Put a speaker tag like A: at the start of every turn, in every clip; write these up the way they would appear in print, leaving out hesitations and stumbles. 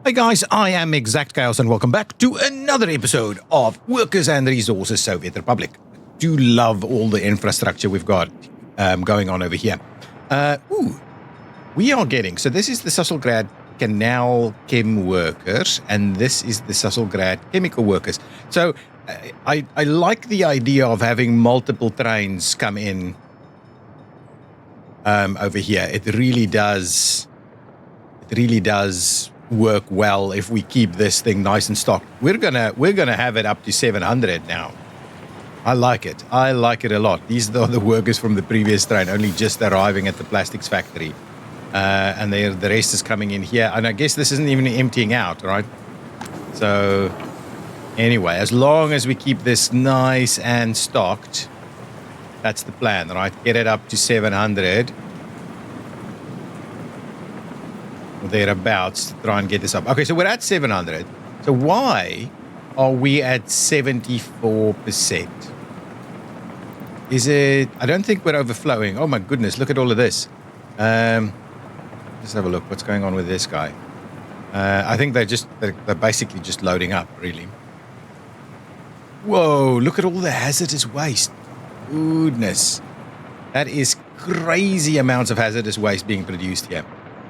A: Hey guys, I am ExactChaos and welcome back to another episode of Workers and Resources Soviet Republic. Do love all the infrastructure we've got going on over here. We are getting, so this is the Susselgrad Canal Chem workers and this is the Susselgrad Chemical workers. So I like the idea of having multiple trains come in over here. It really does work well if we keep this thing nice and stocked. We're gonna have it up to 700 now. I like it a lot. These are the workers from the previous train, only just arriving at the plastics factory, and the rest is coming in here. And I guess this isn't even emptying out, right? So anyway, as long as we keep this nice and stocked, that's the plan, right? Get it up to 700 or thereabouts to try and get this up. Okay, so we're at 700. So why are we at 74%? Is it? I don't think we're overflowing. Oh my goodness, look at all of this. Let's have a look. What's going on with this guy? I think they're basically just loading up, really. Whoa, look at all the hazardous waste. Goodness. That is crazy amounts of hazardous waste being produced here.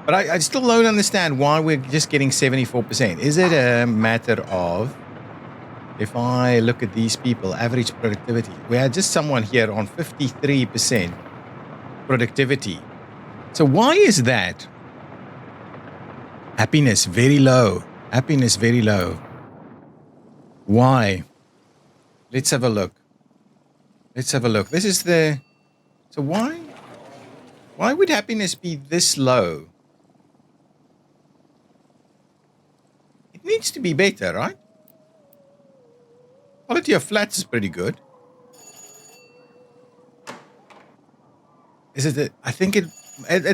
A: But I still don't understand why we're just getting 74%. Is it a matter of, if I look at these people, average productivity, we had just someone here on 53% productivity. So why is that? Happiness very low. Happiness very low. Why? Let's have a look. This is the... So why would happiness be this low? It needs to be better, right? Quality of flats is pretty good. Is it? I think it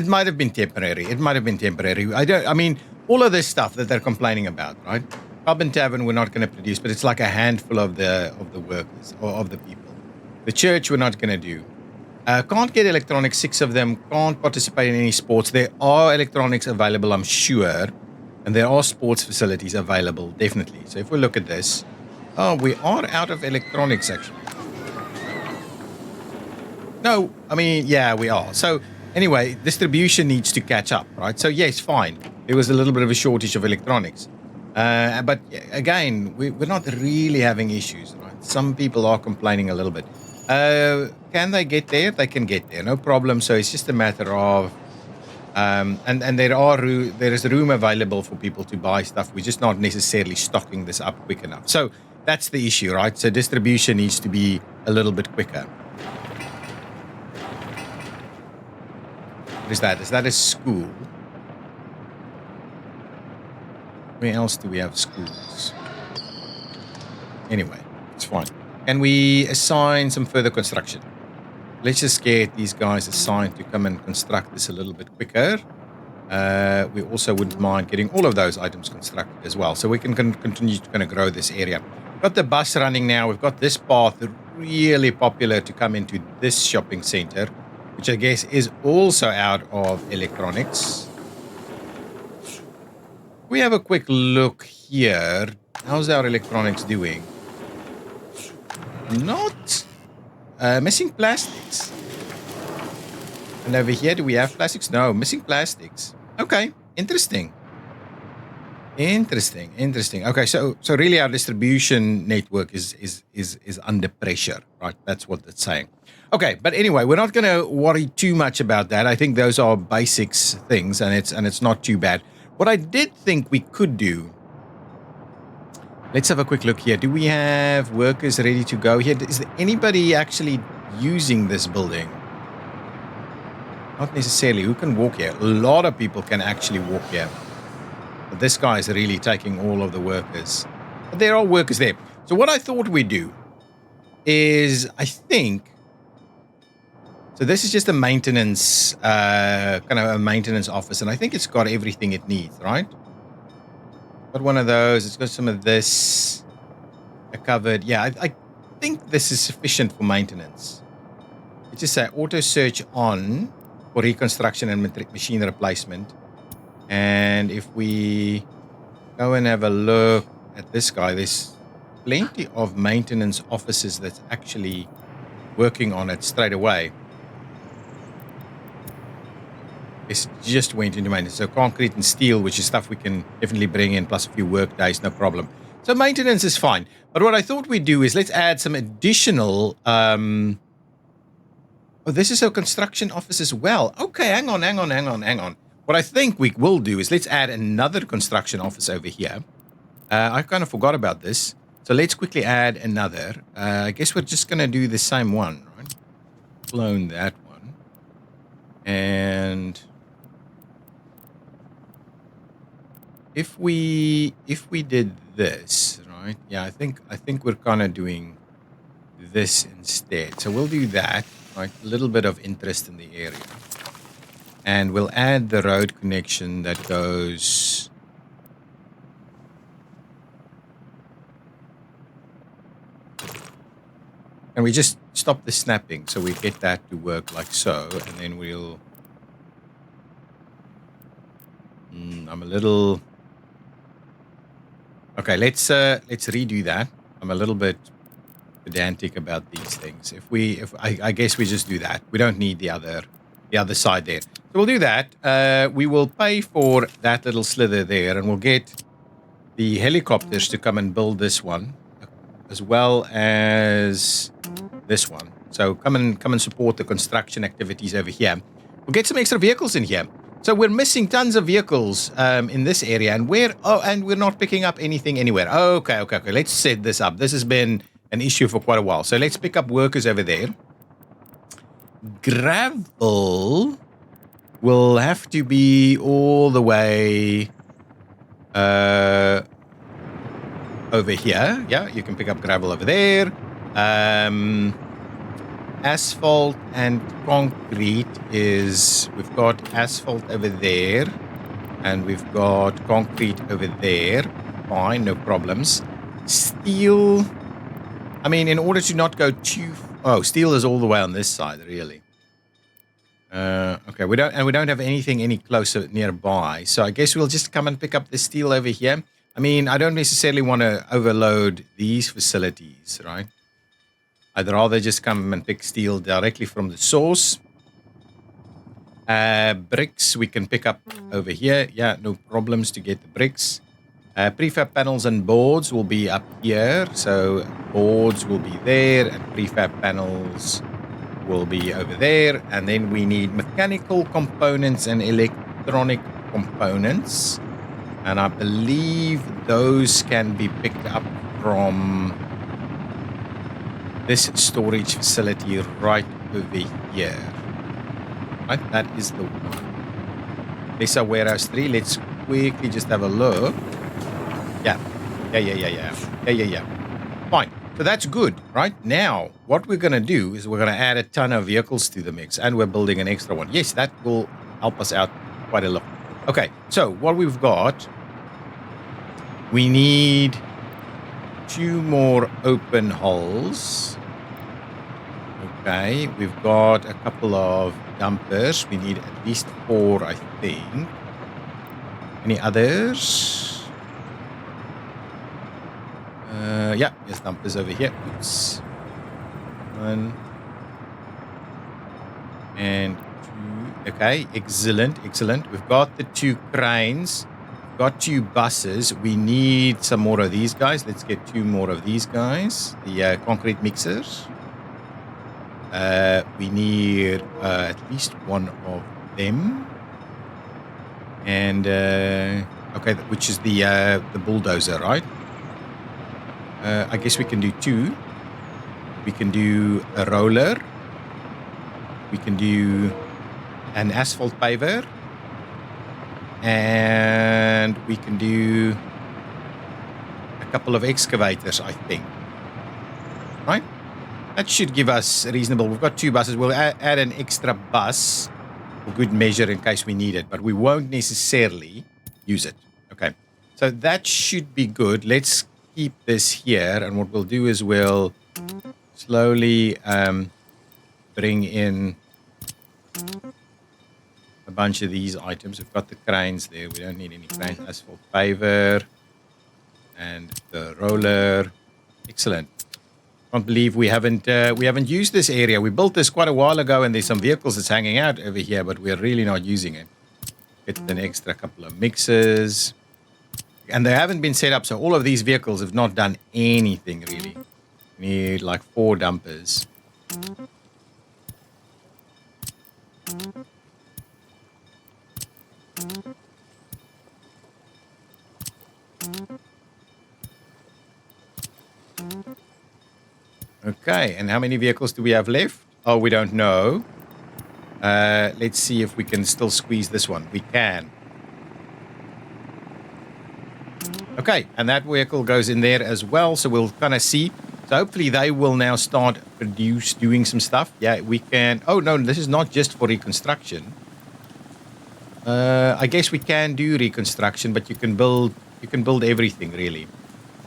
A: might have been temporary. I mean, all of this stuff that they're complaining about, right? Carbon Tavern, we're not going to produce, but it's like a handful of the workers or of the people. The church, we're not going to do. Can't get electronics, 6 of them. Can't participate in any sports. There are electronics available, I'm sure. And there are sports facilities available, definitely. So if we look at this, we are out of electronics, actually. No, I mean, yeah, we are. So anyway, distribution needs to catch up, right? So yes, fine. There was a little bit of a shortage of electronics. But again, we're not really having issues, right? Some people are complaining a little bit. Can they get there? They can get there, no problem. So it's just a matter of... and there is room available for people to buy stuff. We're just not necessarily stocking this up quick enough. So that's the issue, right? So distribution needs to be a little bit quicker. What is that? Is that a school? Where else do we have schools? Anyway, it's fine. Can we assign some further construction? Let's just get these guys assigned to come and construct this a little bit quicker. We also wouldn't mind getting all of those items constructed as well, so we can continue to kind of grow this area. We've got the bus running now. We've got this path really popular to come into this shopping center, which I guess is also out of electronics. We have a quick look here. How's our electronics doing? Not... missing plastics. And over here, do we have plastics? No, missing plastics. Okay, interesting. Okay, so really our distribution network is under pressure, right? That's what it's saying. Okay, but anyway, we're not going to worry too much about that. I think those are basics things, and it's not too bad. What I did think we could do. Let's have a quick look here. Do we have workers ready to go here? Is there anybody actually using this building? Not necessarily. Who can walk here? A lot of people can actually walk here. But this guy is really taking all of the workers. But there are workers there. So what I thought we'd do is, I think... So this is just a maintenance, kind of a maintenance office. And I think it's got everything it needs, right? Got one of those. It's got some of this covered. Yeah, I think this is sufficient for maintenance. Let's just say auto search on for reconstruction and machine replacement. And if we go and have a look at this guy. There's plenty of maintenance offices that's actually working on it straight away. It just went into maintenance. So concrete and steel, which is stuff we can definitely bring in, plus a few work days, no problem. So maintenance is fine. But what I thought we'd do is let's add some additional... oh, this is a construction office as well. Okay, hang on. What I think we will do is let's add another construction office over here. I kind of forgot about this. So let's quickly add another. I guess we're just going to do the same one, right? Clone that one. And if we did this, right? Yeah, I think we're kind of doing this instead. So we'll do that, right? A little bit of interest in the area. And we'll add the road connection that goes... And we just stop the snapping, so we get that to work like so, and then we'll... I'm a little... Okay, let's redo that. I'm a little bit pedantic about these things. I guess we just do that. We don't need the other side there. So we'll do that. We will pay for that little slither there, and we'll get the helicopters to come and build this one, as well as this one. So come and support the construction activities over here. We'll get some extra vehicles in here. So we're missing tons of vehicles in this area, and we're not picking up anything anywhere. Okay. Let's set this up. This has been an issue for quite a while. So let's pick up workers over there. Gravel will have to be all the way over here. Yeah, you can pick up gravel over there. Asphalt and concrete we've got asphalt over there, and we've got concrete over there. Fine, no problems. Steel, I mean, in order to not go too... Oh, steel is all the way on this side, really. Okay, we don't have anything any closer nearby, so I guess we'll just come and pick up the steel over here. I mean, I don't necessarily want to overload these facilities, right? I'd rather just come and pick steel directly from the source. Bricks we can pick up over here. Yeah, no problems to get the bricks. Prefab panels and boards will be up here. So boards will be there, and prefab panels will be over there. And then we need mechanical components and electronic components. And I believe those can be picked up from this storage facility right over here. Right, that is the one. There's a warehouse 3. Let's quickly just have a look. Yeah. Fine. So that's good, right? Now, what we're going to do is we're going to add a ton of vehicles to the mix, and we're building an extra one. Yes, that will help us out quite a lot. Okay, so what we've got, we need 2 more open holes. Okay, we've got a couple of dumpers. We need at least 4, I think. Any others? Yeah, there's dumpers over here. Oops. 1 and 2. Okay, excellent. We've got the 2 cranes. We've got 2 buses. We need some more of these guys. Let's get 2 more of these guys. The concrete mixers. We need at least 1 of them. And okay, which is the bulldozer, right? I guess we can do 2. We can do a roller. We can do an asphalt paver. And we can do a couple of excavators, I think. Right? That should give us reasonable. We've got 2 buses. We'll add an extra bus for good measure in case we need it, but we won't necessarily use it. Okay. So that should be good. Let's keep this here, and what we'll do is we'll slowly bring in a bunch of these items. We've got the cranes there. We don't need any cranes. Asphalt paver. And the roller. Excellent. Can't believe we haven't used this area. We built this quite a while ago, and there's some vehicles that's hanging out over here, but we're really not using it. Get an extra couple of mixers. And they haven't been set up, so all of these vehicles have not done anything, really. We need like 4 dumpers. Okay, and how many vehicles do we have left? Oh, we don't know. Let's see if we can still squeeze this one. We can. Okay, and that vehicle goes in there as well, so we'll kind of see. So hopefully they will now start doing some stuff. Yeah, we can. Oh, no, this is not just for reconstruction. I guess we can do reconstruction, but you can build everything, really.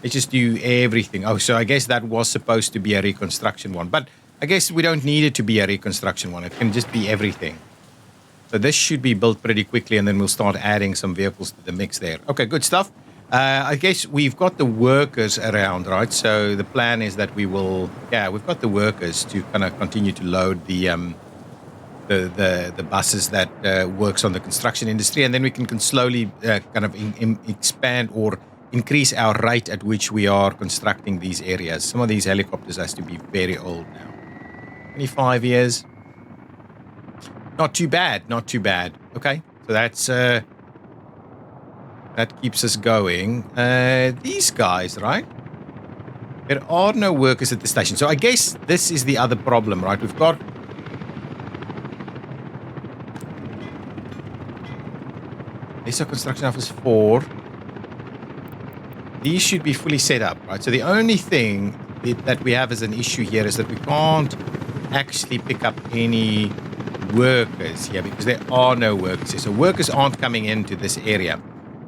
A: Let's just do everything. Oh, so I guess that was supposed to be a reconstruction one. But I guess we don't need it to be a reconstruction one. It can just be everything. So this should be built pretty quickly, and then we'll start adding some vehicles to the mix there. Okay, good stuff. I guess we've got the workers around, right? So the plan is that we will... Yeah, we've got the workers to kind of continue to load the buses that works on the construction industry, and then we can slowly kind of expand or increase our rate at which we are constructing these areas. Some of these helicopters has to be very old now. 25 years. Not too bad, not too bad. Okay, so that's that keeps us going. These guys, right? There are no workers at the station. So I guess this is the other problem, right? We've got... These are construction office 4. These should be fully set up, right? So the only thing that we have as an issue here is that we can't actually pick up any workers here because there are no workers here. So workers aren't coming into this area.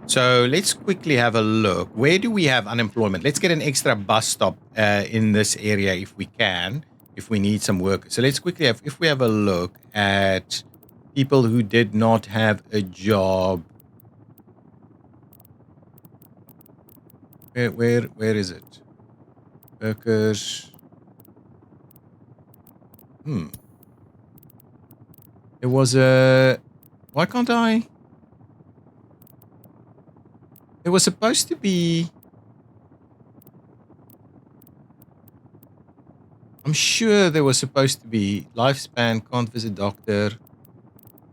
A: So let's quickly have a look. Where do we have unemployment? Let's get an extra bus stop in this area if we can, if we need some workers. So let's quickly have, if we have a look at people who did not have a job. Where is it? Workers. There was a... Why can't I? There was supposed to be... I'm sure there was supposed to be lifespan, can't visit doctor.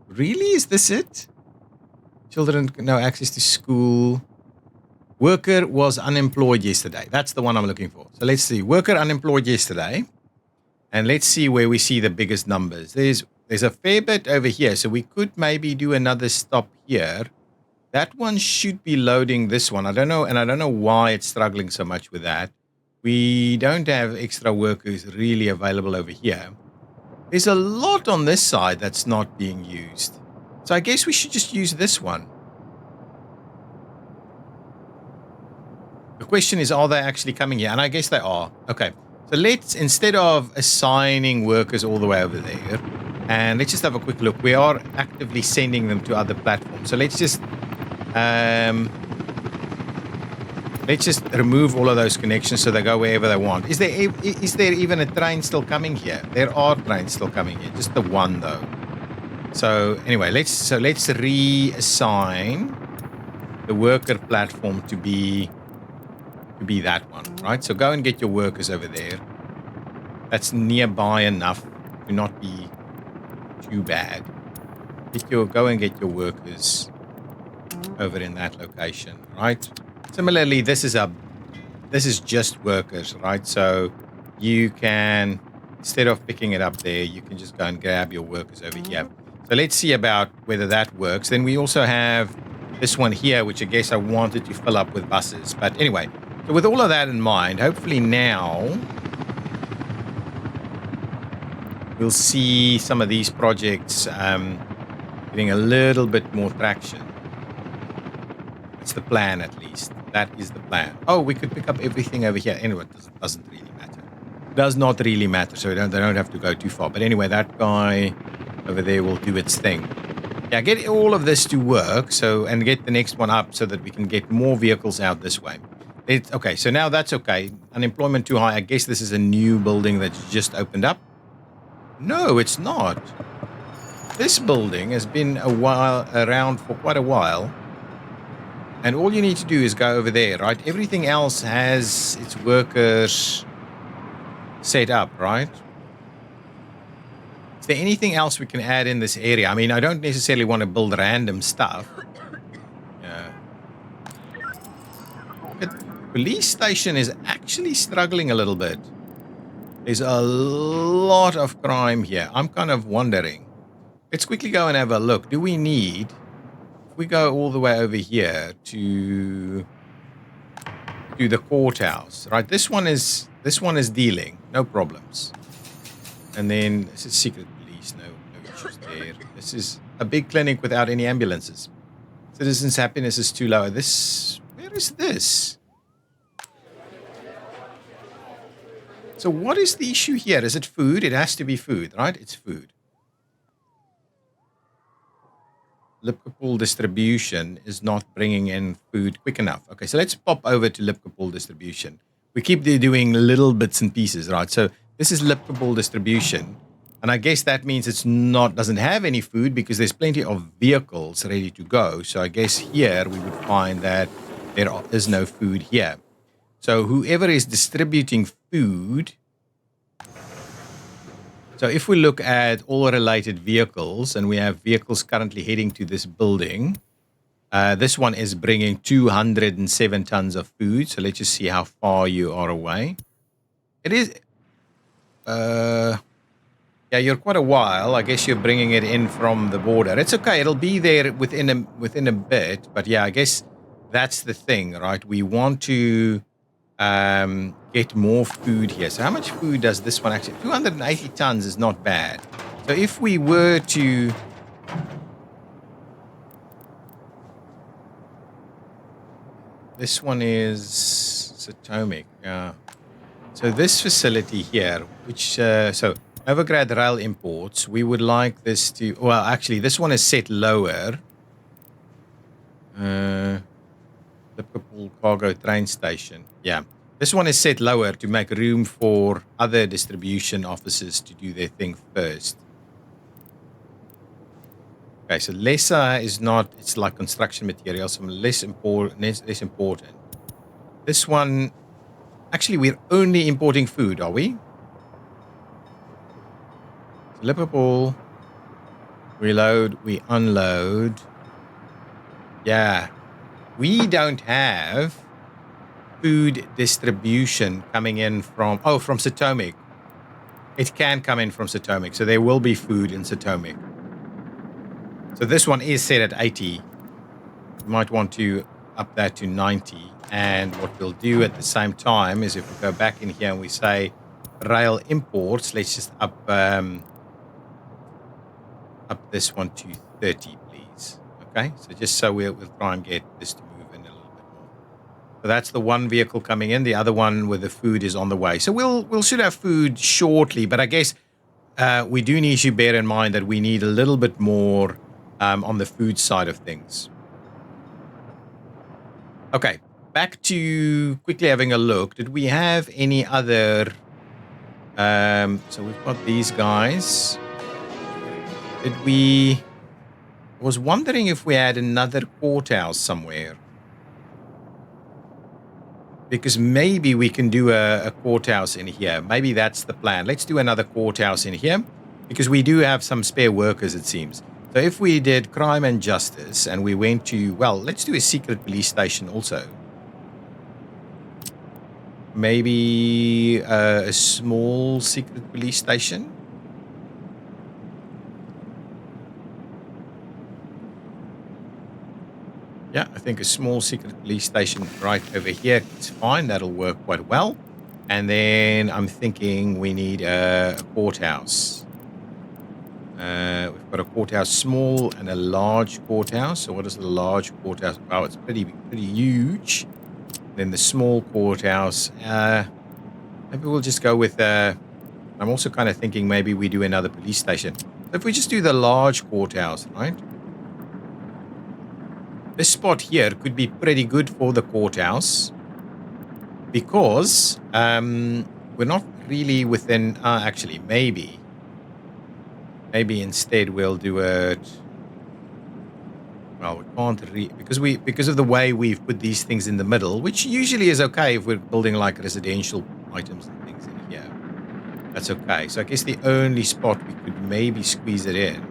A: Really? Is this it? Children no access to school. Worker was unemployed yesterday. That's the one I'm looking for. So let's see. Worker unemployed yesterday. And let's see where we see the biggest numbers. There's a fair bit over here. So we could maybe do another stop here. That one should be loading this one. I don't know. And I don't know why it's struggling so much with that. We don't have extra workers really available over here. There's a lot on this side that's not being used. So I guess we should just use this one. The question is, are they actually coming here? And I guess they are. Okay. So let's, instead of assigning workers all the way over there, and let's just have a quick look. We are actively sending them to other platforms. So let's just remove all of those connections so they go wherever they want. Is there even a train still coming here? There are trains still coming here. Just the one though. So anyway, let's reassign the worker platform to be that one, right? So go and get your workers over there. That's nearby enough to not be too bad. Go and get your workers over in that location, right? Similarly, this is just workers, right? So you can, instead of picking it up there, you can just go and grab your workers over here. So let's see about whether that works. Then we also have this one here, which I guess I wanted to fill up with buses. But anyway, so with all of that in mind, hopefully now we'll see some of these projects getting a little bit more traction. That's the plan, at least. That is the plan. Oh, we could pick up everything over here. Anyway, it doesn't really matter. It does not really matter, so they don't have to go too far. But anyway, that guy over there will do its thing. Yeah, get all of this to work, and get the next one up so that we can get more vehicles out this way. It's okay. So now that's okay. Unemployment too high. I guess this is a new building that's just opened up. No, it's not. This building has been around for quite a while. And all you need to do is go over there, right? Everything else has its workers set up, right? Is there anything else we can add in this area? I mean, I don't necessarily want to build random stuff. Yeah. But the police station is actually struggling a little bit. There's a lot of crime here. I'm kind of wondering. Let's quickly go and have a look. Do we need... If we go all the way over here to the courthouse, right? This one is dealing, no problems. And then this is secret police, no issues there. This is a big clinic without any ambulances. Citizens' happiness is too low. Where is this? So what is the issue here? Is it food? It has to be food, right? It's food. Lipkapool distribution is not bringing in food quick enough. Okay, so let's pop over to Lipkapool distribution. We keep doing little bits and pieces, right? So this is Lipkapool distribution. And I guess that means doesn't have any food because there's plenty of vehicles ready to go. So I guess here we would find that there is no food here. So whoever is distributing food... So if we look at all related vehicles, and we have vehicles currently heading to this building, this one is bringing 207 tons of food. So let's just see how far you are away. It is, yeah, you're quite a while. I guess you're bringing it in from the border. It's okay. It'll be there within a bit. But yeah, I guess that's the thing, right? We want to get more food here. So how much food does this one actually? 280 tons is not bad. So if we were to... This one is Potomac. So this facility here, which... so Novigrad Rail Imports, we would like this to... Well, actually, this one is set lower. Liverpool Cargo Train Station. Yeah. This one is set lower to make room for other distribution offices to do their thing first. Okay, so lesser is not... It's like construction materials, some less important. This one... Actually, we're only importing food, are we? So Liverpool. We load, we unload. Yeah. We don't have food distribution coming in from... Oh, from Potomac. It can come in from Potomac, so there will be food in Potomac. So this one is set at 80. You might want to up that to 90. And what we'll do at the same time is if we go back in here and we say rail imports, let's just up this one to 30, please. Okay, so just so we'll try and get this to move in a little bit more. So that's the one vehicle coming in. The other one with the food is on the way. So we'll should have food shortly, but I guess we do need to bear in mind that we need a little bit more on the food side of things. Okay, back to quickly having a look. Did we have any other... so we've got these guys. Did we... I was wondering if we had another courthouse somewhere. Because maybe we can do a courthouse in here. Maybe that's the plan. Let's do another courthouse in here. Because we do have some spare workers, it seems. So if we did crime and justice and we went to... Well, let's do a secret police station also. Maybe a small secret police station. Yeah, I think a small secret police station right over here is fine. That'll work quite well. And then I'm thinking we need a courthouse. We've got a courthouse small and a large courthouse. So what is the large courthouse? Oh, it's pretty huge. Then the small courthouse. Maybe we'll just go with... I'm also kind of thinking maybe we do another police station. So if we just do the large courthouse, right? This spot here could be pretty good for the courthouse. because we're not really within. Actually, maybe instead we'll do it. Well, we can't because of the way we've put these things in the middle, which usually is okay if we're building like residential items and things in here. That's okay. So I guess the only spot we could maybe squeeze it in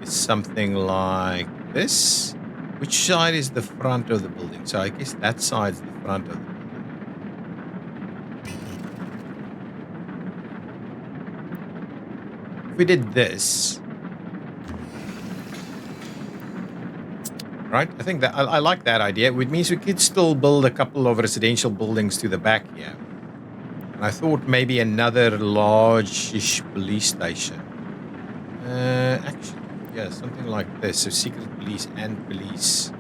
A: is something like this. Which side is the front of the building? So I guess that side's the front of the building. If we did this, right? I think that I like that idea. Which means we could still build a couple of residential buildings to the back here. And I thought maybe another large-ish police station. Actually, yeah, something like this. So secret police and police.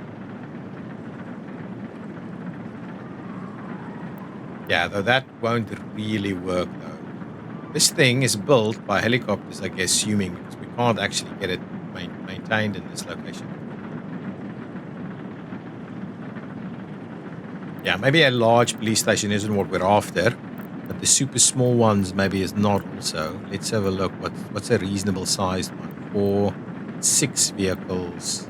A: Yeah, though that won't really work, though. This thing is built by helicopters, I guess, assuming, because we can't actually get it maintained in this location. Yeah, maybe a large police station isn't what we're after, but the super small ones maybe is not also. Let's have a look. What's a reasonable sized one? 6 vehicles.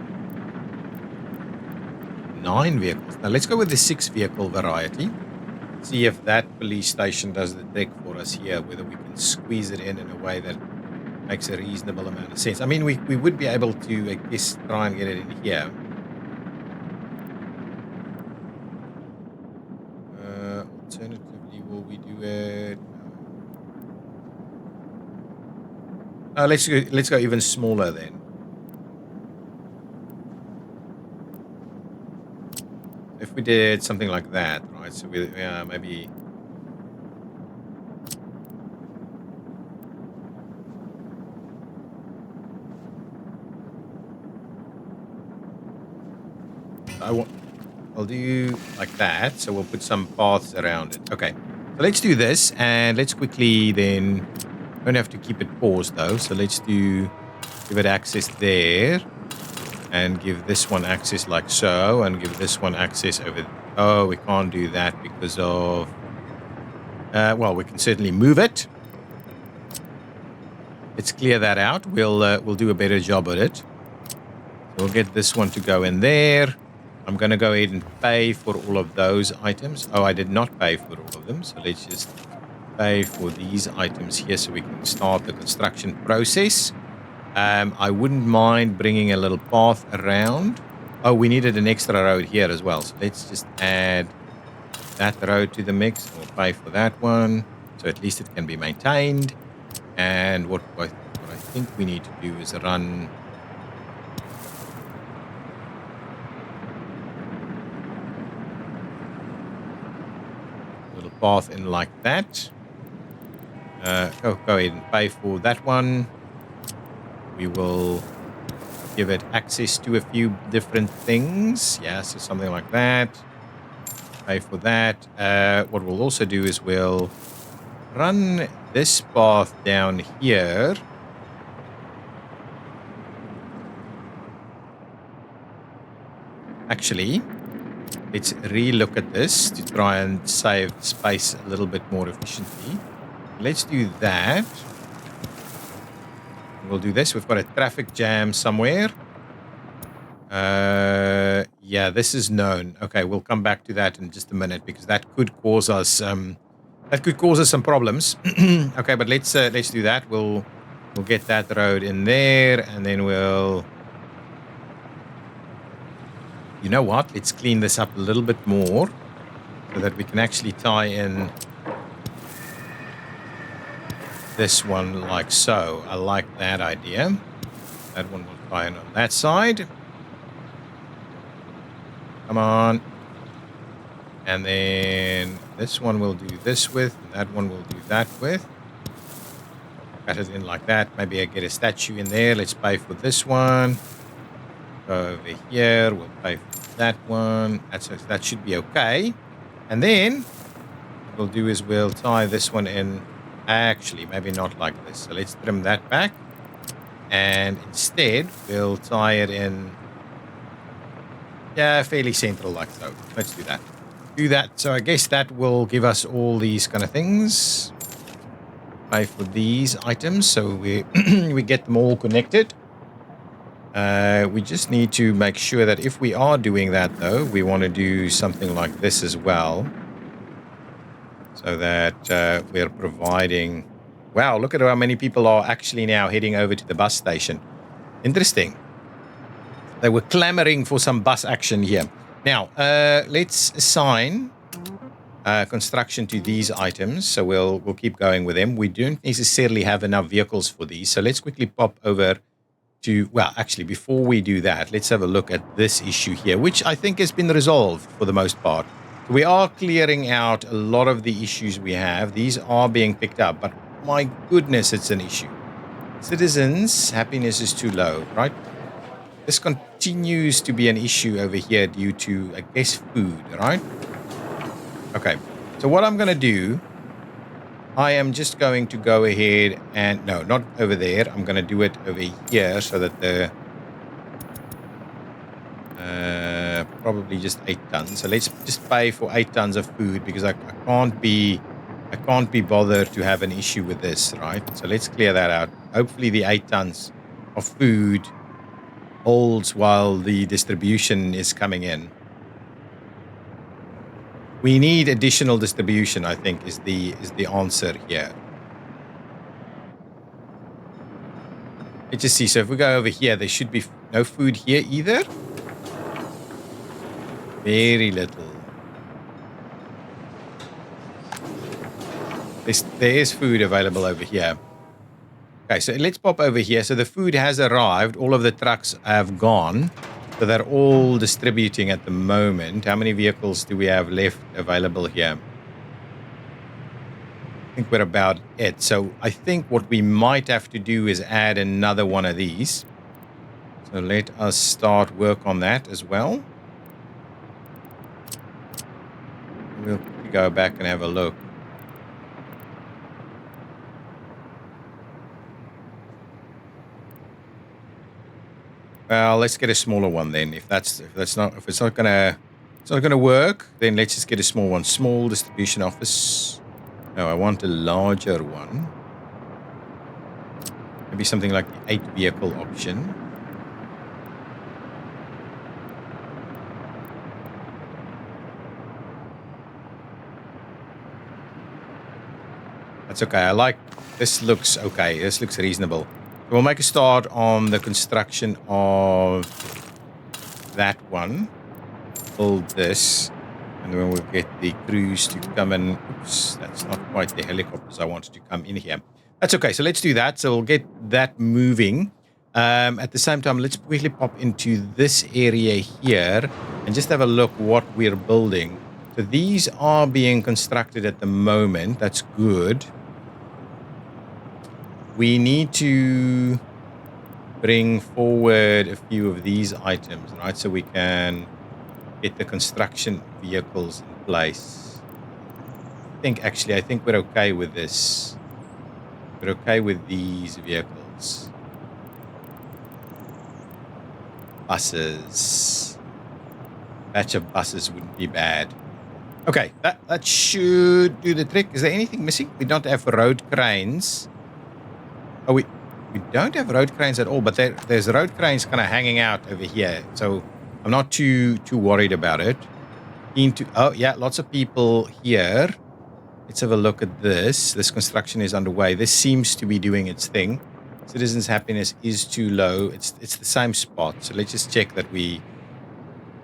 A: 9 vehicles. Now let's go with the 6 vehicle variety. See if that police station does the trick for us here, whether we can squeeze it in a way that makes a reasonable amount of sense. I mean, we would be able to, I guess, try and get it in here. Alternatively, will we do it? No. Let's go even smaller then. If we did something like that, right? So we maybe. I'll do like that. So we'll put some paths around it. Okay. So let's do this, and let's quickly then. Don't have to keep it paused though. So let's give it access there, and give this one access like so, and give this one access over. Oh, we can't do that because of. Well, we can certainly move it. Let's clear that out. We'll do a better job at it. So we'll get this one to go in there. I'm going to go ahead and pay for all of those items. Oh, I did not pay for all of them. So let's just pay for these items here so we can start the construction process. I wouldn't mind bringing a little path around. Oh, we needed an extra road here as well. So let's just add that road to the mix. We'll pay for that one. So at least it can be maintained. And what I think we need to do is run... a little path in like that. Go ahead and pay for that one. We will give it access to a few different things. Yeah, so something like that. Pay for that. What we'll also do is we'll run this path down here. Actually, let's re-look at this to try and save space a little bit more efficiently. Let's do that. We'll do this. We've got a traffic jam somewhere. Yeah, this is known. Okay, we'll come back to that in just a minute because that could cause us some problems. Okay, but let's do that. We'll get that road in there, and then we'll. You know what? Let's clean this up a little bit more so that we can actually tie in this one like so. I like that idea. That one will tie in on that side. Come on. And then this one will do this with, and that one will do that with. Cut it in like that. Maybe I get a statue in there. Let's pay for this one. Go over here. We'll pay for that one. That should be okay. And then what we'll do is we'll tie this one in. Actually, maybe not like this. So let's trim that back. And instead, we'll tie it in, yeah, fairly central like so. Let's do that. do that. So I guess that will give us all these kind of things. Pay for these items, so we we get them all connected. We just need to make sure that if we are doing that, though, we want to do something like this as well, so that we're providing. Wow, look at how many people are actually now heading over to the bus station. Interesting. They were clamoring for some bus action here. Now, let's assign construction to these items. So we'll keep going with them. We don't necessarily have enough vehicles for these. So let's quickly pop over to, well, actually, before we do that, let's have a look at this issue here, which I think has been resolved for the most part. We are clearing out a lot of the issues we have. These are being picked up, but my goodness, it's an issue. Citizens' happiness is too low, right? This continues to be an issue over here due to, I guess, food, right? Okay, so what I'm going to do, I am just going to go ahead and, no, not over there. I'm going to do it over here so that the, probably just 8 tons. So let's just pay for 8 tons of food because I can't be bothered to have an issue with this, right? So let's clear that out. Hopefully the 8 tons of food holds while the distribution is coming in. We need additional distribution, I think, is the answer here. Let's just see. So if we go over here, there should be no food here either. Very little. There is food available over here. Okay, so let's pop over here. So the food has arrived. All of the trucks have gone. So they're all distributing at the moment. How many vehicles do we have left available here? I think we're about it. So I think what we might have to do is add another one of these. So let us start work on that as well. We'll go back and have a look. Well, let's get a smaller one then. If it's not gonna work, then let's just get a small one. Small distribution office. No, I want a larger one. Maybe something like the 8 vehicle option. That's okay. I like this. Looks okay. This looks reasonable. We'll make a start on the construction of that one. Build this. And then we'll get the crews to come in. Oops, that's not quite the helicopters I wanted to come in here. That's okay. So let's do that. So we'll get that moving. At the same time, let's quickly pop into this area here and just have a look what we're building. So these are being constructed at the moment. That's good. We need to bring forward a few of these items, right? So we can get the construction vehicles in place. I think we're okay with this. We're okay with these vehicles. Buses. Batch of buses wouldn't be bad. Okay, that should do the trick. Is there anything missing? We don't have road cranes. Oh, we don't have road cranes at all, but there's road cranes kind of hanging out over here. So I'm not too worried about it. Oh, yeah, lots of people here. Let's have a look at this. This construction is underway. This seems to be doing its thing. Citizens' happiness is too low. It's the same spot. So let's just check that we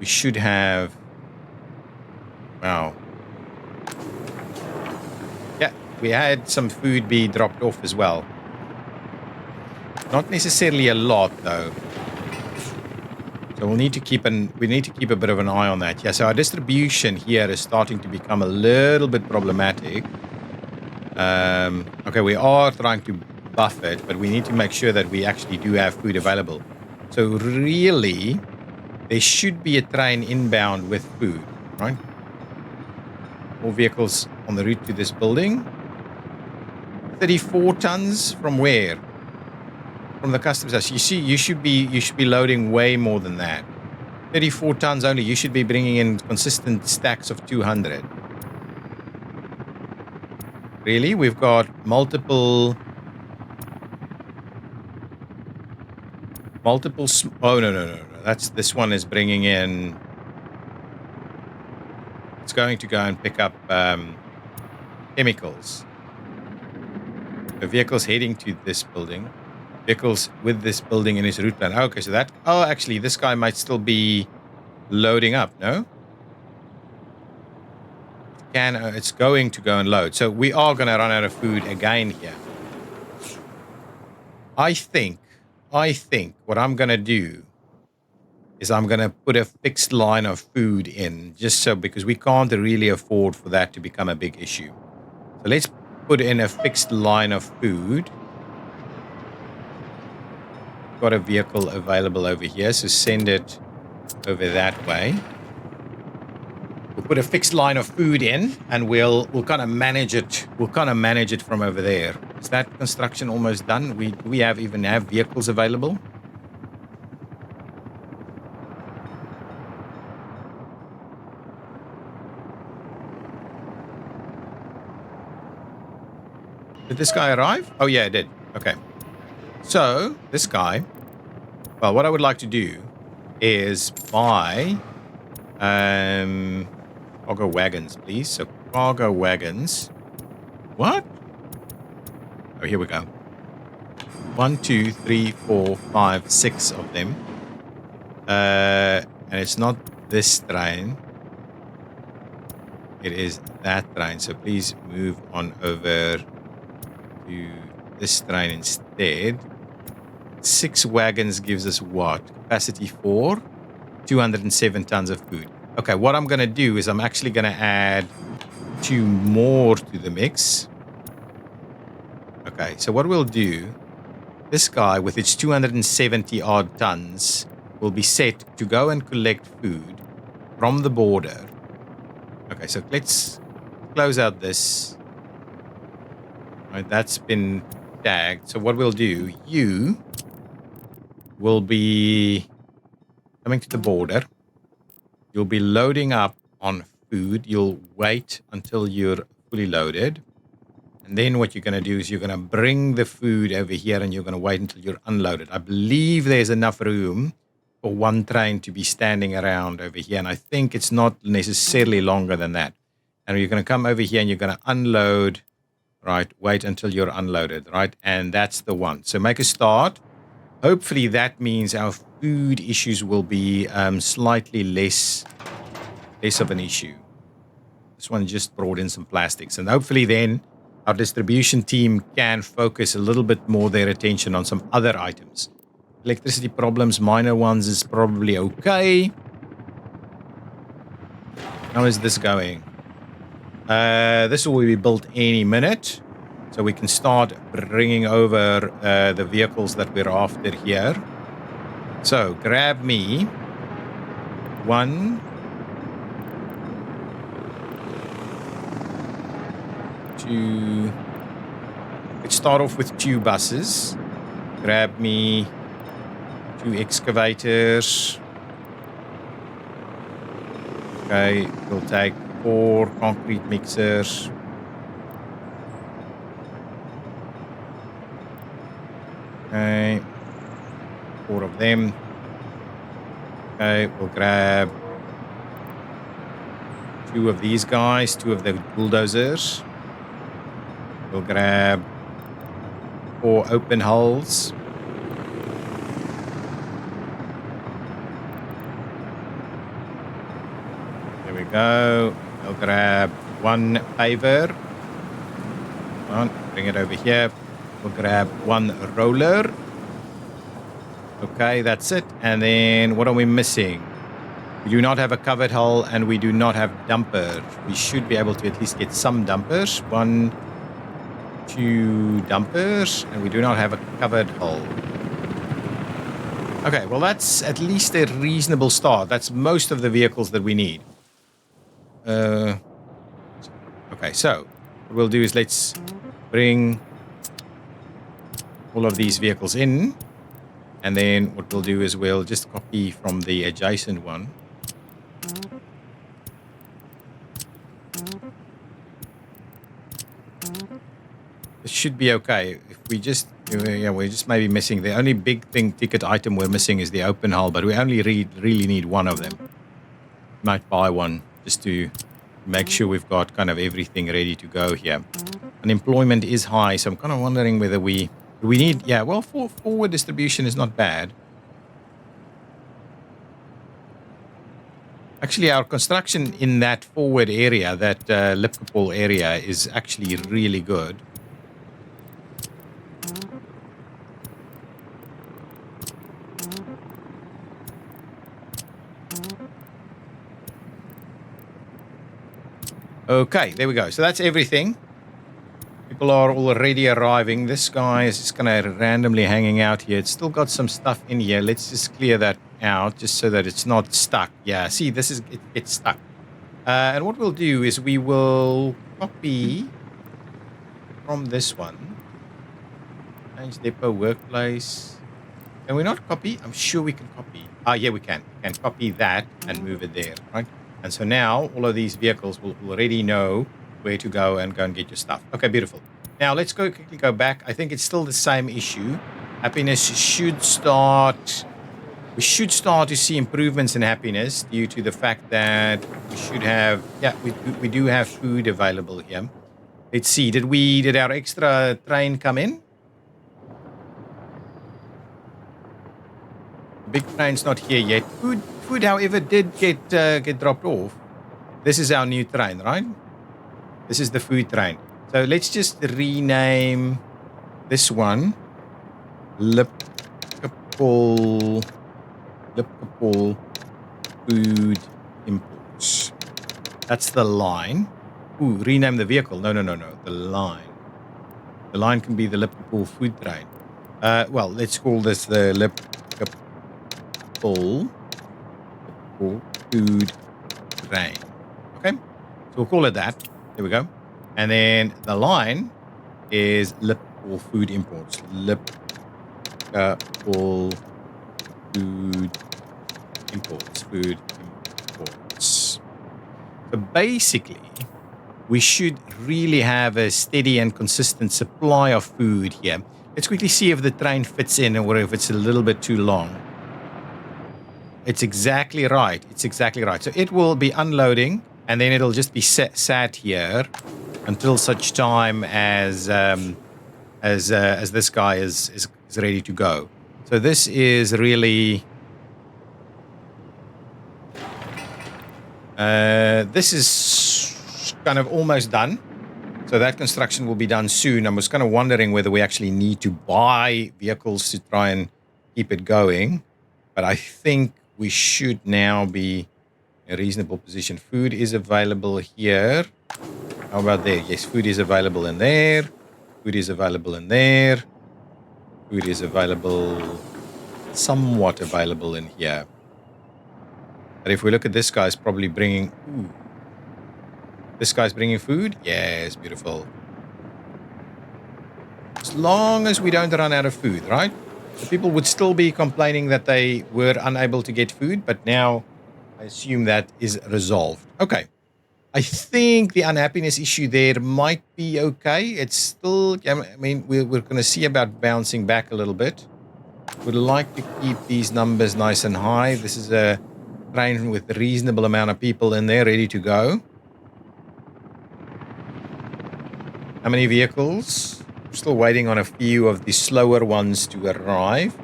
A: should have... Wow. Yeah, we had some food be dropped off as well. Not necessarily a lot, though. So we need to keep a bit of an eye on that. Yeah, so our distribution here is starting to become a little bit problematic. Okay, we are trying to buff it, but we need to make sure that we actually do have food available. So really, there should be a train inbound with food, right? More vehicles on the route to this building. 34 tons from where? From the customs house. You see, you should be loading way more than that. 34 tons only. You should be bringing in consistent stacks of 200. Really? We've got multiple... Oh, no. This one is bringing in... It's going to go and pick up chemicals. The vehicle's heading to this building. Vehicles with this building in his route plan. Okay, so that... Oh, actually, this guy might still be loading up, no? It's going to go and load. So we are going to run out of food again here. I think what I'm going to do is I'm going to put a fixed line of food in, just so, because we can't really afford for that to become a big issue. So let's put in a fixed line of food. Got a vehicle available over here, so send it over that way. We'll put a fixed line of food in, and we'll kind of manage it. We'll kind of manage it from over there. Is that construction almost done? We even have vehicles available? Did this guy arrive? Oh yeah, it did. Okay. So this guy. Well, what I would like to do is buy cargo wagons, please. So cargo wagons. What? Oh, here we go. 1, 2, 3, 4, 5, 6 of them. And it's not this train. It is that train. So please move on over to this train instead. 6 wagons gives us what? Capacity 4. 207 tons of food. Okay, what I'm going to do is I'm actually going to add 2 more to the mix. Okay, so what we'll do, this guy with its 270 odd tons will be set to go and collect food from the border. Okay, so let's close out this. Right, that's been tagged. So what we'll do, you will be coming to the border. You'll be loading up on food. You'll wait until you're fully loaded. And then what you're going to do is you're going to bring the food over here and you're going to wait until you're unloaded. I believe there's enough room for one train to be standing around over here. And I think it's not necessarily longer than that. And you're going to come over here and you're going to unload. Right, wait until you're unloaded. Right, and that's the one. So make a start. Hopefully that means our food issues will be slightly less of an issue. This one just brought in some plastics. And hopefully then our distribution team can focus a little bit more their attention on some other items. Electricity problems, minor ones is probably okay. How is this going? This will be built any minute. So we can start bringing over the vehicles that we're after here. So grab me 1, 2. Let's start off with 2 buses. Grab me 2 excavators. Okay, we'll take 4 concrete mixers. Okay, 4 of them. Okay, we'll grab 2 of these guys, 2 of the bulldozers. We'll grab 4 open hulls. There we go. We'll grab 1 paver. Come on, bring it over here. We'll grab 1 roller. Okay, that's it. And then what are we missing? We do not have a covered hull and we do not have dumpers. We should be able to at least get some dumpers. 1, 2 dumpers. And we do not have a covered hull. Okay, well that's at least a reasonable start. That's most of the vehicles that we need. Okay, so what we'll do is let's bring all of these vehicles in. And then what we'll do is we'll just copy from the adjacent one. It should be okay. If we just, yeah, we're just maybe missing. The only big thing, ticket item we're missing is the open hull, but we only really need one of them. Might buy one just to make sure we've got kind of everything ready to go here. Unemployment is high, so I'm kind of wondering whether we need, yeah, well, forward distribution is not bad. Actually, our construction in that forward area, that Lipkapol area, is actually really good. Okay, there we go. So that's everything. People are already arriving. This guy is just kind of randomly hanging out here. It's still got some stuff in here. Let's just clear that out just so that it's not stuck. Yeah, see, this is it's stuck. And what we'll do is we will copy from this one. Change depot workplace. Can we not copy? I'm sure we can copy. Ah, yeah, we can. We can copy that and move it there, right? And so now all of these vehicles will already know where to go and get your stuff. Okay, beautiful. Now let's quickly go back. I think it's still the same issue. Happiness should start. We should start to see improvements in happiness due to the fact that we should have. Yeah, we do have food available here. Let's see. Did our extra train come in? Big train's not here yet. Food, however, did get dropped off. This is our new train, right? This is the food train. So let's just rename this one Lipkapol Food Imports. That's the line. Ooh, rename the vehicle. No. The line. The line can be the Lipkapol food train. Well, let's call this the Lipkapol food train. Okay? So we'll call it that. There we go. And then the line is Lipkapol food imports. Lipkapol food imports. Food imports. So basically, we should really have a steady and consistent supply of food here. Let's quickly see if the train fits in or if it's a little bit too long. It's exactly right. It's exactly right. So it will be unloading, and then it'll just be sat here until such time as this guy is ready to go. So this is really this is kind of almost done. So that construction will be done soon. I was kind of wondering whether we actually need to buy vehicles to try and keep it going, but I think we should now be in a reasonable position. Food is available here. How about there? Yes, food is available in there. Food is available in there. Food is available, somewhat available in here. But if we look at this guy's probably bringing... Ooh. This guy's bringing food? Yes, beautiful. As long as we don't run out of food, right? The people would still be complaining that they were unable to get food, but now I assume that is resolved. Okay. I think the unhappiness issue there might be okay. It's still, I mean, we're going to see about bouncing back a little bit. Would like to keep these numbers nice and high. This is a train with a reasonable amount of people in there ready to go. How many vehicles? We're still waiting on a few of the slower ones to arrive.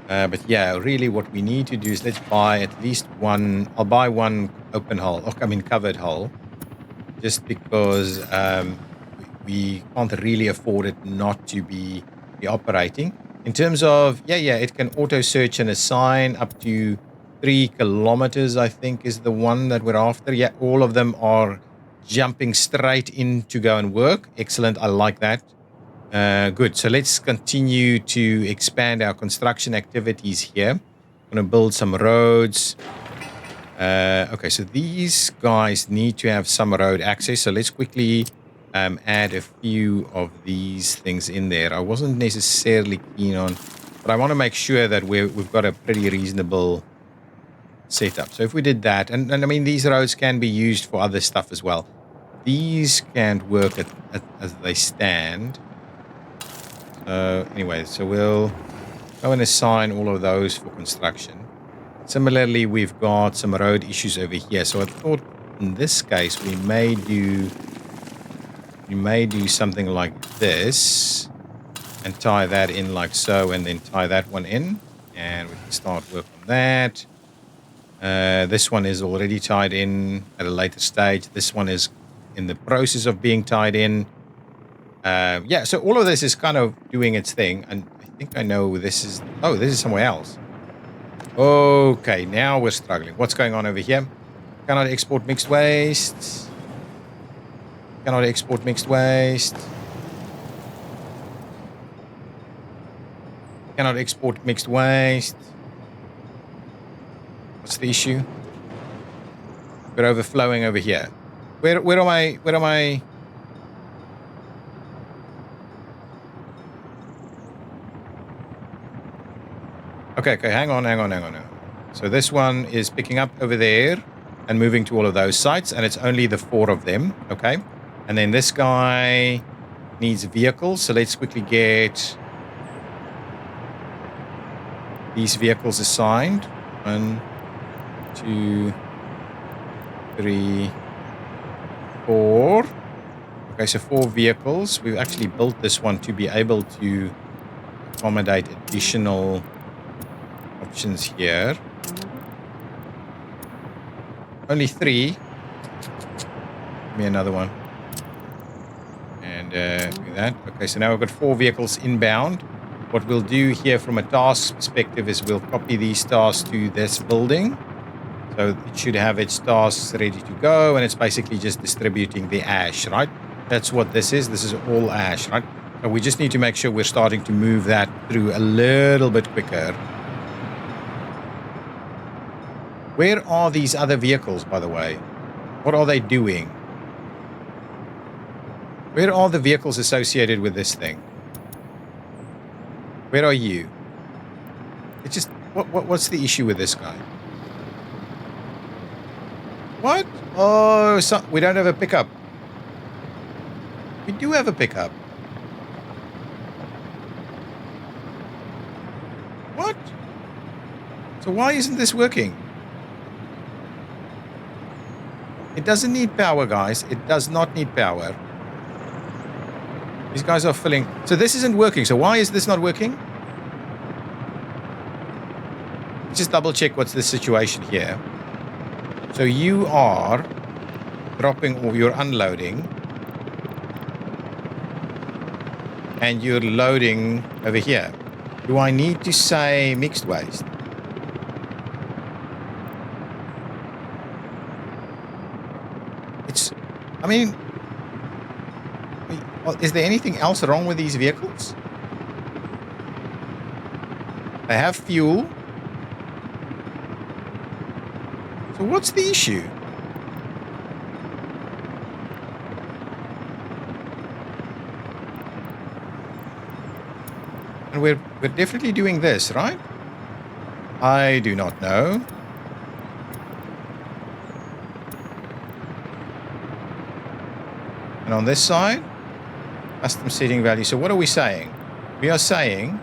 A: But yeah, really what we need to do is let's buy at least one. I'll buy one open hull, covered hull, just because we can't really afford it not to be operating. In terms of, yeah, it can auto search and assign up to 3 kilometers, I think is the one that we're after. Yeah, all of them are jumping straight in to go and work. Excellent. I like that. Good. So let's continue to expand our construction activities here. I'm going to build some roads. Okay, so these guys need to have some road access. So let's quickly add a few of these things in there. I wasn't necessarily keen on But I want to make sure that we've got a pretty reasonable setup. So if we did that, and I mean, these roads can be used for other stuff as well. These can't work as they stand. Anyway, so we'll go and assign all of those for construction. Similarly, we've got some road issues over here. So I thought in this case we may do something like this and tie that in like so, and then tie that one in, and we can start work on that. This one is already tied in at a later stage. This one is in the process of being tied in. Yeah, so all of this is kind of doing its thing, and I think I know this is... Oh, this is somewhere else. Okay, now we're struggling. What's going on over here? Cannot export mixed waste. Cannot export mixed waste. Cannot export mixed waste. What's the issue? We're overflowing over here. Where am I? Where am I? Okay, hang on. So this one is picking up over there and moving to all of those sites, and it's only the 4 of them, okay? And then this guy needs vehicles, so let's quickly get these vehicles assigned. 1, 2, 3, 4. Okay, so 4 vehicles. We've actually built this one to be able to accommodate additional options here. Only 3. Give me another one. And do that. Okay, so now we've got 4 vehicles inbound. What we'll do here from a task perspective is we'll copy these tasks to this building. So it should have its tasks ready to go, and it's basically just distributing the ash, right? That's what this is. This is all ash, right? So we just need to make sure we're starting to move that through a little bit quicker. Where are these other vehicles, by the way? What are they doing? Where are the vehicles associated with this thing? Where are you? It's just... What's the issue with this guy? What? Oh, so we don't have a pickup. We do have a pickup. What? So why isn't this working? It doesn't need power, guys. It does not need power. These guys are filling... So this isn't working. So why is this not working? Let's just double check what's the situation here. So you are dropping, or you're unloading, and you're loading over here. Do I need to say mixed waste? I mean, is there anything else wrong with these vehicles? They have fuel. So what's the issue? And we're definitely doing this, right? I do not know. And on this side, custom setting value. So what are we saying? We are saying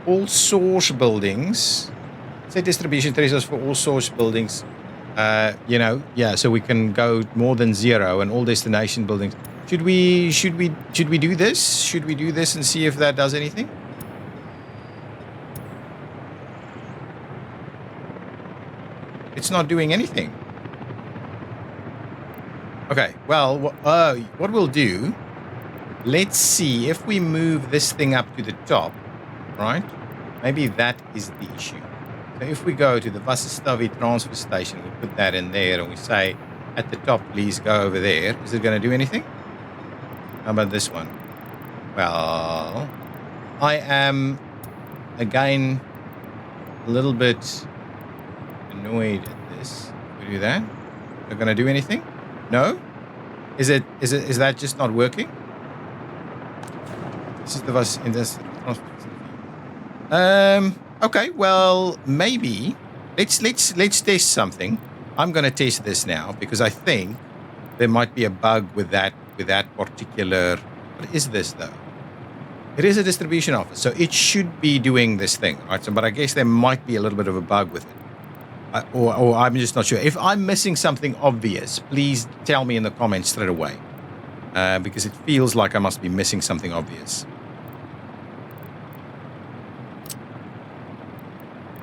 A: all source buildings, set distribution thresholds for all source buildings, you know, yeah, so we can go more than 0, and all destination buildings. Should we do this? Should we do this and see if that does anything? It's not doing anything. Okay, well, what we'll do, let's see if we move this thing up to the top, right? Maybe that is the issue. So if we go to the Vasestavi transfer station, we put that in there, and we say, at the top, please go over there. Is it going to do anything? How about this one? Well, I am, again, a little bit annoyed at this. We do that. Is it going to do anything? No? Is that just not working? This is the bus in this. Okay. Well, maybe let's test something. I'm going to test this now because I think there might be a bug with that particular. What is this though? It is a distribution office, so it should be doing this thing, right? So, but I guess there might be a little bit of a bug with it, or I'm just not sure. If I'm missing something obvious, please tell me in the comments straight away, because it feels like I must be missing something obvious.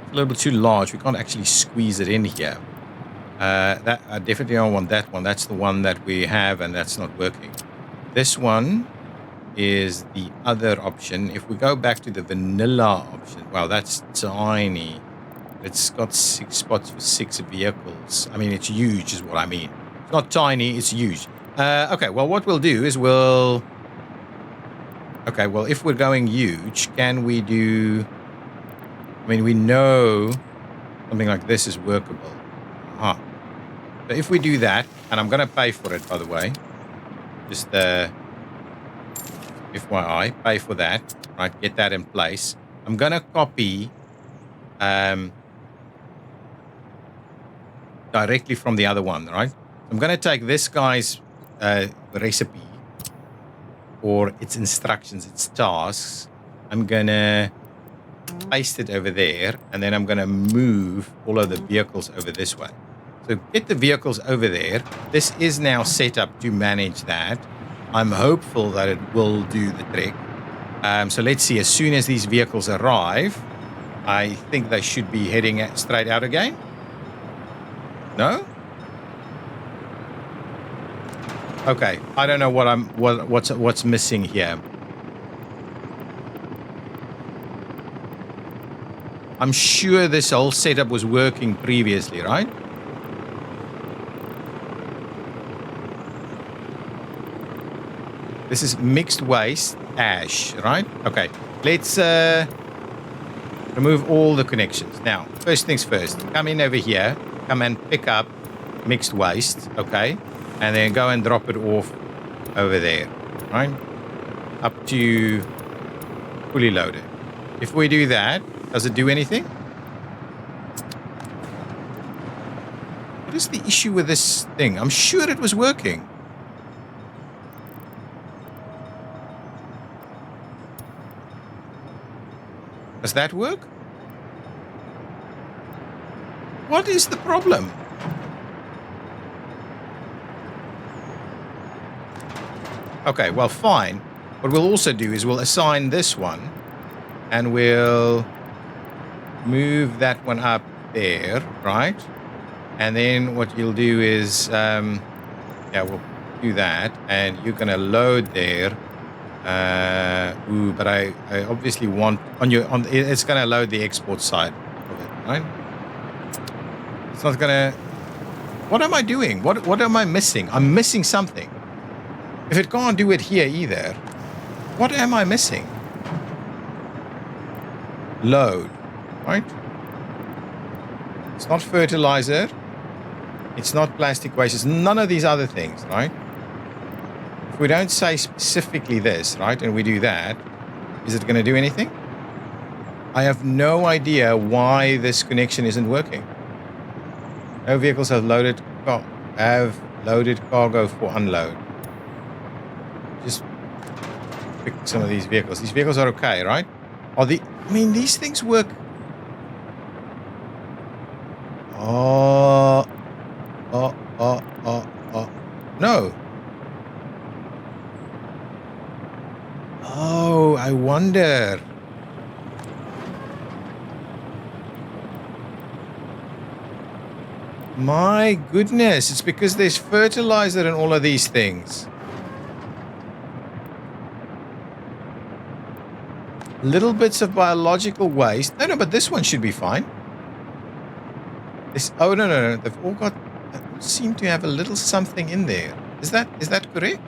A: It's a little bit too large. We can't actually squeeze it in here. That I definitely don't want that one. That's the one that we have, and that's not working. This one is the other option. If we go back to the vanilla option, wow, that's tiny. It's got 6 spots for 6 vehicles. I mean, it's huge is what I mean. It's not tiny, it's huge. Okay, well, what we'll do is okay, well, if we're going huge, can we do... I mean, we know something like this is workable. So if we do that, and I'm going to pay for it, by the way. Just FYI, pay for that, right? Get that in place. I'm going to copy directly from the other one, right? I'm going to take this guy's recipe or its instructions, its tasks. I'm going to paste it over there, and then I'm going to move all of the vehicles over this way. So get the vehicles over there. This is now set up to manage that. I'm hopeful that it will do the trick. So let's see. As soon as these vehicles arrive, I think they should be heading straight out again. No? Okay. I don't know what's missing here. I'm sure this whole setup was working previously, right? This is mixed waste ash, right? Okay, let's remove all the connections. Now, first things first, come in over here, come and pick up mixed waste, okay? And then go and drop it off over there, right? Up to fully loaded. If we do that, does it do anything? What is the issue with this thing? I'm sure it was working. Does that work? What is the problem? Okay, well, fine. What we'll also do is we'll assign this one, and we'll move that one up there, right? And then what you'll do is, yeah, we'll do that, and you're going to load there. But I obviously want it's going to load the export side of it, right? It's not going to. What am I doing? What am I missing? I'm missing something. If it can't do it here either, what am I missing? Load, right? It's not fertilizer. It's not plastic waste. It's none of these other things, right? If we don't say specifically this, right, and we do that, is it going to do anything? I have no idea why this connection isn't working. No vehicles have loaded cargo for unload. Just pick some of these vehicles. These vehicles are okay, right? I mean, these things work. No. Oh, I wonder. My goodness, it's because there's fertilizer in all of these things. Little bits of biological waste. No, but this one should be fine. Oh, no. They've all got... They seem to have a little something in there. Is that correct?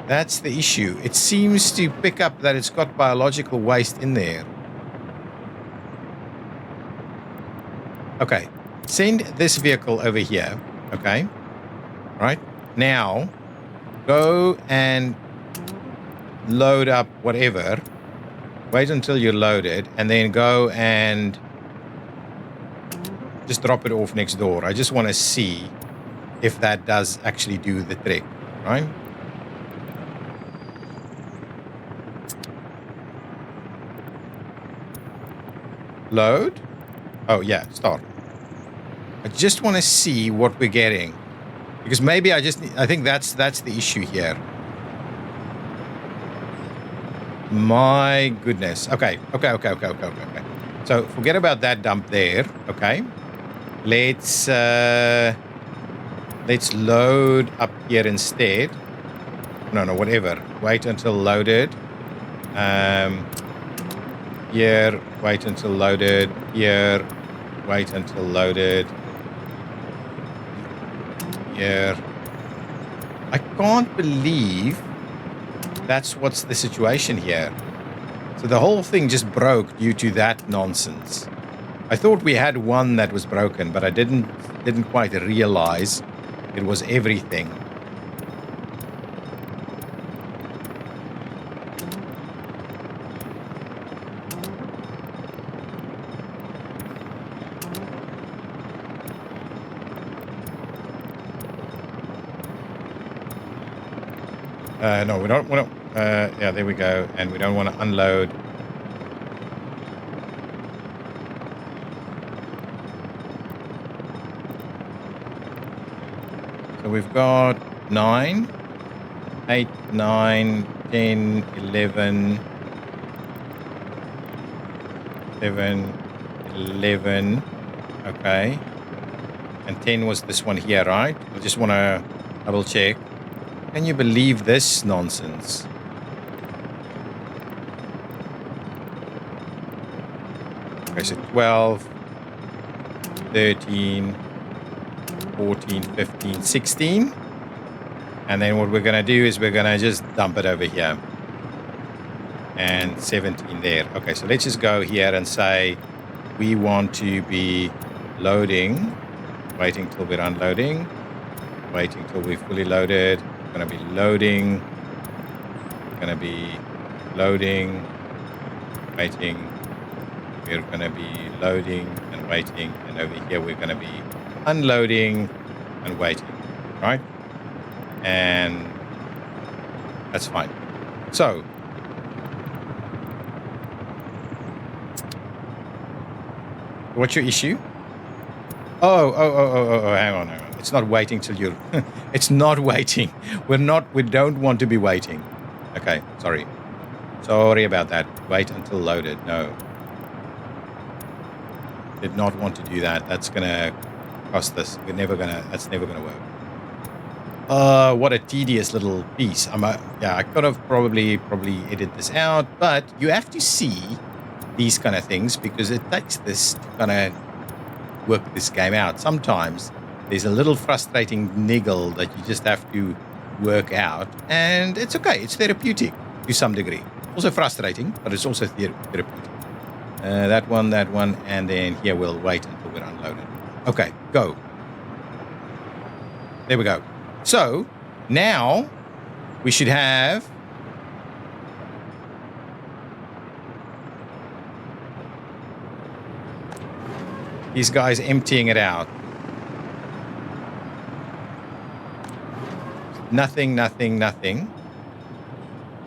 A: That's the issue. It seems to pick up that it's got biological waste in there. Okay. Send this vehicle over here. Okay. Right. Now, go and load up whatever. Wait until you're loaded, and then go and just drop it off next door. I just want to see if that does actually do the trick, right? Load. Oh, yeah, start. I just want to see what we're getting. Because maybe I think that's the issue here. My goodness. Okay. So forget about that dump there. Okay. Let's load up here instead. No, whatever. Wait until loaded. Here, wait until loaded. Here, wait until loaded. Here. I can't believe that's what's the situation here. So the whole thing just broke due to that nonsense. I thought we had one that was broken, but I didn't quite realize it was everything. No, we don't want to. Yeah, there we go. And we don't want to unload. So we've got 9, 8, 9, 10, 11, 7, 11. Okay. And 10 was this one here, right? I just want to double check. Can you believe this nonsense? Okay, so 12, 13, 14, 15, 16. And then what we're going to do is we're going to just dump it over here. And 17 there. Okay, so let's just go here and say we want to be loading. Waiting till we're unloading. Waiting till we're fully loaded. Going to be loading. Going to be loading. Waiting. We're going to be loading and waiting. And over here we're going to be unloading and waiting. Right? And that's fine. So what's your issue? Oh, hang on. It's not waiting till you're... It's not waiting. We don't want to be waiting. Okay, sorry. Sorry about that. Wait until loaded. No. Did not want to do that. That's going to cost us. That's never going to work. What a tedious little piece. I could have probably edited this out, but you have to see these kind of things because it takes this to kind of work this game out. Sometimes there's a little frustrating niggle that you just have to work out, and it's okay. It's therapeutic to some degree. Also frustrating, but it's also therapeutic. That one, and then here we'll wait until we're unloaded. Okay, go. There we go. So now we should have these guys emptying it out. Nothing.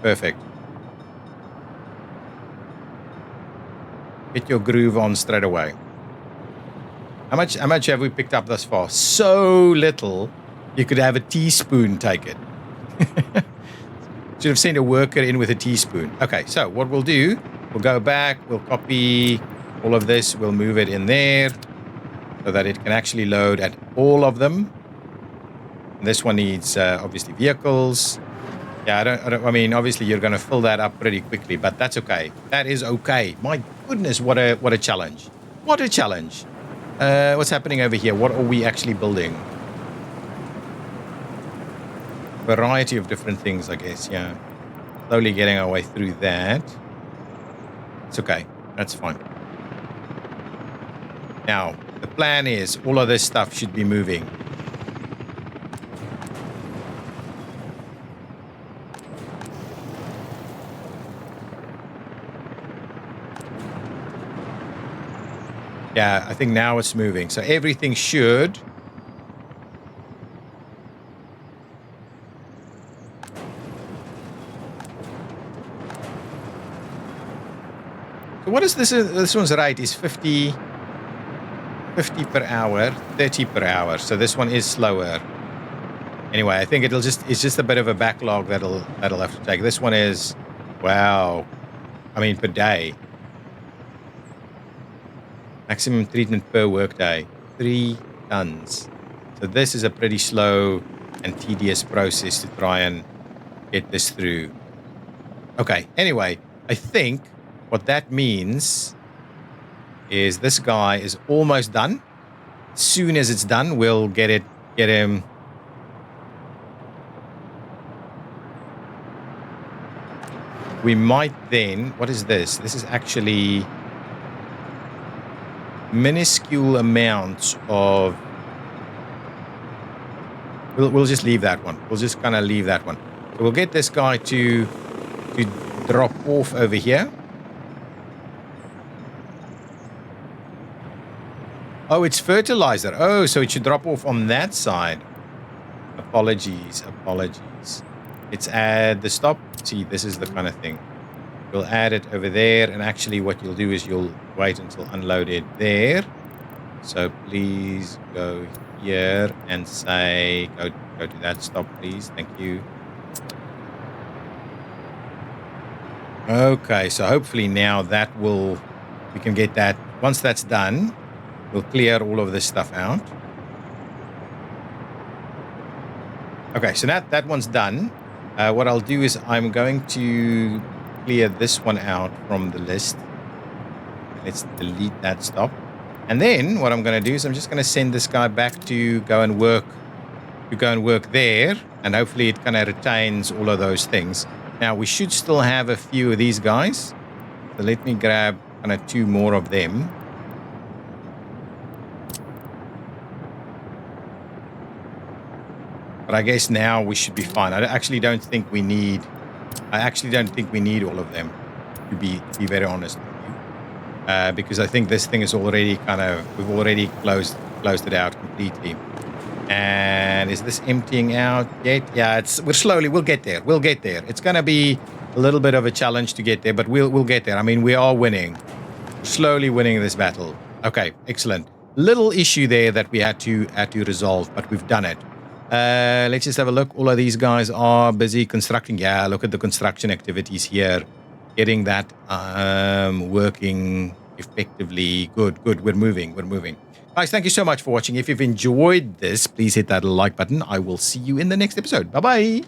A: Perfect. Get your groove on straight away. How much have we picked up thus far? So little. You could have a teaspoon take it. Should have sent a worker in with a teaspoon. Okay, so what we'll do, we'll go back, we'll copy all of this, we'll move it in there so that it can actually load at all of them. And this one needs obviously vehicles. Yeah, I mean, obviously you're going to fill that up pretty quickly, but that's okay. That is okay. My goodness, what a challenge. What a challenge. What's happening over here? What are we actually building? Variety of different things, I guess, yeah. Slowly getting our way through that. It's okay. That's fine. Now, the plan is all of this stuff should be moving. Yeah, I think now it's moving. So everything should... So what is this? This one's right, is 50 per hour, 30 per hour. So this one is slower. Anyway, I think it's just a bit of a backlog that'll have to take. This one is, wow. I mean, per day. Maximum treatment per workday, 3 tons. So this is a pretty slow and tedious process to try and get this through. Okay, anyway, I think what that means is this guy is almost done. As soon as it's done, we'll get him. We might then, what is this? This is actually minuscule amounts of, we'll just leave that one. We'll just kind of leave that one. So we'll get this guy to drop off over here. Oh, it's fertilizer. Oh, so it should drop off on that side. Apologies. Let's add the stop. See, this is the kind of thing. You'll add it over there, and actually what you'll do is you'll wait until unloaded there. So please go here and say, go to that stop, please. Thank you. Okay, so hopefully now we can get that. Once that's done, we'll clear all of this stuff out. Okay, so that one's done. What I'll do is I'm going to clear this one out from the list. Let's delete that stop. And then what I'm going to do is I'm just going to send this guy back to go and work there, and hopefully it kind of retains all of those things. Now we should still have a few of these guys. So let me grab kind of 2 more of them. But I guess now we should be fine. I actually don't think we need all of them, to be very honest with you. Because I think this thing is already we've already closed it out completely. And is this emptying out yet? Yeah, we'll get there. It's going to be a little bit of a challenge to get there, but we'll get there. I mean, we are winning. Slowly winning this battle. Okay, excellent. Little issue there that we had to resolve, but we've done it. Let's just have a look. All of these guys are busy constructing. Yeah, look at the construction activities here. Getting that working effectively. Good. We're moving. Guys, thank you so much for watching. If you've enjoyed this, please hit that like button. I will see you in the next episode. Bye-bye.